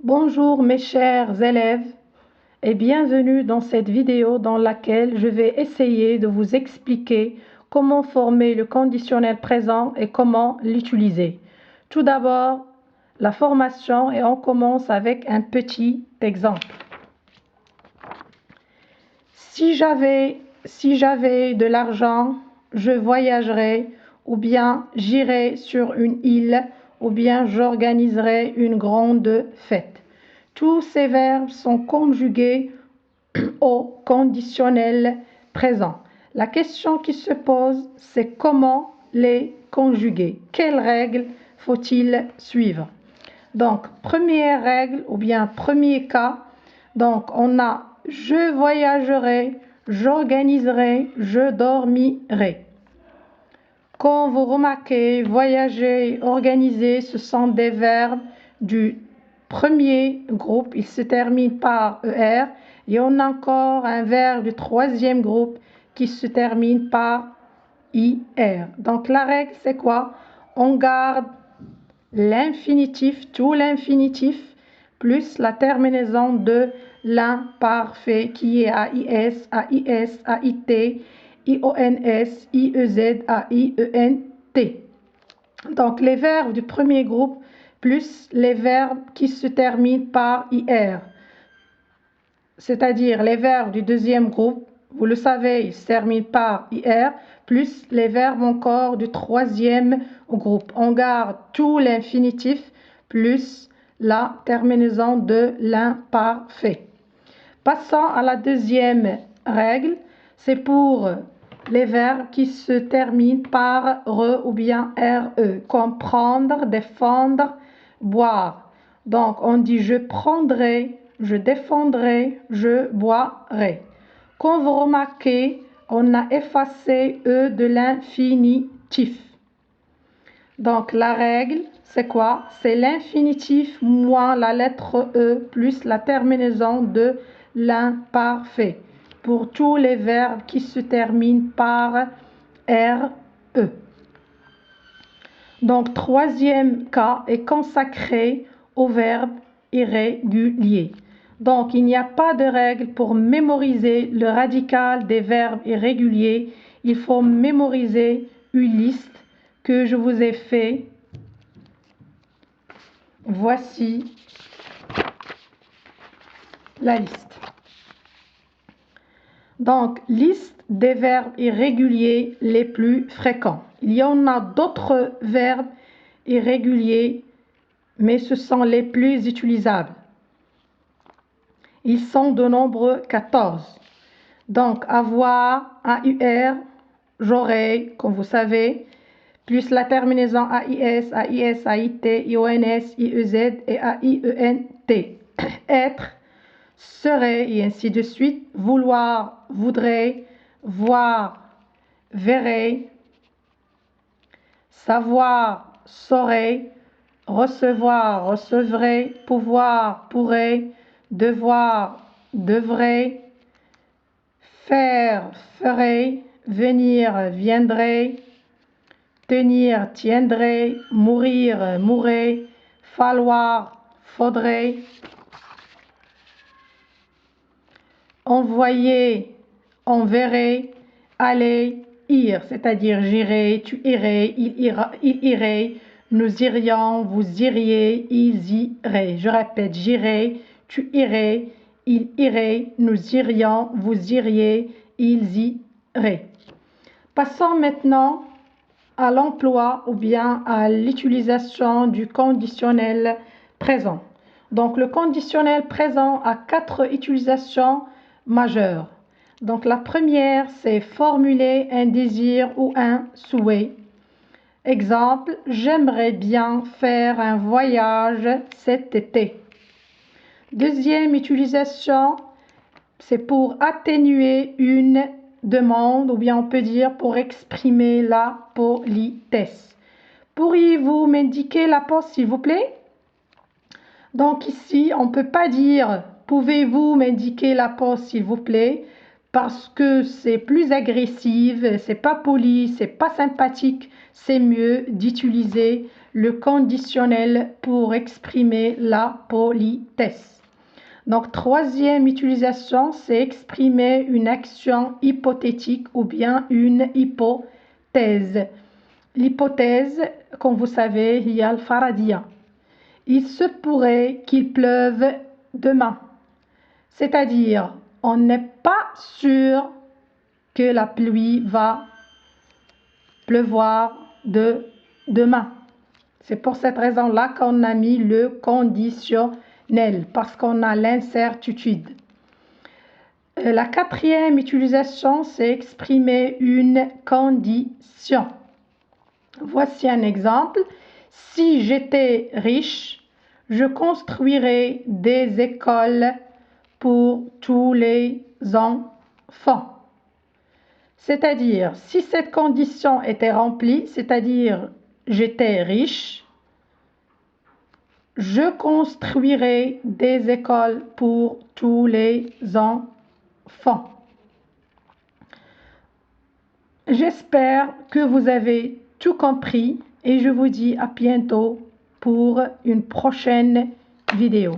Bonjour mes chers élèves et bienvenue dans cette vidéo dans laquelle je vais essayer de vous expliquer comment former le conditionnel présent et comment l'utiliser. Tout d'abord, la formation et on commence avec un petit exemple. Si j'avais de l'argent, je voyagerais ou bien j'irais sur une île ou bien j'organiserais une grande fête. Tous ces verbes sont conjugués au conditionnel présent. La question qui se pose, c'est comment les conjuguer. Quelles règles faut-il suivre? Donc, première règle ou bien premier cas, donc on a je voyagerai, j'organiserai, je dormirai. Quand vous remarquez voyager, organiser, ce sont des verbes du premier groupe, il se termine par ER. Et on a encore un verbe du troisième groupe qui se termine par IR. Donc la règle, c'est quoi? On garde l'infinitif, tout l'infinitif, plus la terminaison de l'imparfait qui est AIS, AIS, AIT, IONS, IEZ, AIENT. Donc les verbes du premier groupe plus les verbes qui se terminent par IR. C'est-à-dire les verbes du deuxième groupe, vous le savez, ils se terminent par IR, plus les verbes encore du troisième groupe. On garde tout l'infinitif plus la terminaison de l'imparfait. Passons à la deuxième règle, c'est pour les verbes qui se terminent par RE ou bien RE, comme prendre, défendre, boire. Donc on dit je prendrai, je défendrai, je boirai. Quand vous remarquez, on a effacé E de l'infinitif. Donc la règle, c'est quoi? C'est l'infinitif moins la lettre E plus la terminaison de l'imparfait pour tous les verbes qui se terminent par RE. Donc troisième cas est consacré au verbe irrégulier. Donc il n'y a pas de règle pour mémoriser le radical des verbes irréguliers. Il faut mémoriser une liste que je vous ai fait. Voici la liste. Donc, liste des verbes irréguliers les plus fréquents. Il y en a d'autres verbes irréguliers, mais ce sont les plus utilisables. Ils sont de nombre 14. Donc, avoir, AUR, j'aurai, comme vous savez, plus la terminaison AIS, AIS, AIT, IONS, IEZ et AIENT. Être, serait et ainsi de suite. Vouloir, voudrait, voir, verrait. Savoir, saurait. Recevoir, recevrait. Pouvoir, pourrait. Devoir, devrait. Faire, ferait. Venir, viendrait. Tenir, tiendrait. Mourir, mourrait. Falloir, faudrait. Envoyer, enverrait. Aller, ir, c'est-à-dire j'irai, tu irais, il irait, nous irions, vous iriez, ils iraient. Je répète, j'irai, tu irais, il irait, nous irions, vous iriez, ils iraient. Passons maintenant à l'emploi ou bien à l'utilisation du conditionnel présent. Donc le conditionnel présent a 4 utilisations majeures. Donc la première, c'est formuler un désir ou un souhait. Exemple, j'aimerais bien faire un voyage cet été. Deuxième utilisation, c'est pour atténuer une demande ou bien on peut dire pour exprimer la politesse. Pourriez-vous m'indiquer la pause s'il vous plaît? Donc ici, on ne peut pas dire pouvez-vous m'indiquer la pause s'il vous plaît parce que c'est plus agressif, c'est pas poli, c'est pas sympathique. C'est mieux d'utiliser le conditionnel pour exprimer la politesse. Donc, troisième utilisation, c'est exprimer une action hypothétique ou bien une hypothèse. L'hypothèse, comme vous savez, il y a le faradia. Il se pourrait qu'il pleuve demain. C'est-à-dire, on n'est pas sûr que la pluie va pleuvoir demain. C'est pour cette raison-là qu'on a mis le conditionnel, parce qu'on a l'incertitude. La quatrième utilisation, c'est exprimer une condition. Voici un exemple. Si j'étais riche, je construirais des écoles pour tous les enfants. C'est-à-dire, si cette condition était remplie, c'est-à-dire j'étais riche, je construirais des écoles pour tous les enfants. J'espère que vous avez tout compris et je vous dis à bientôt pour une prochaine vidéo.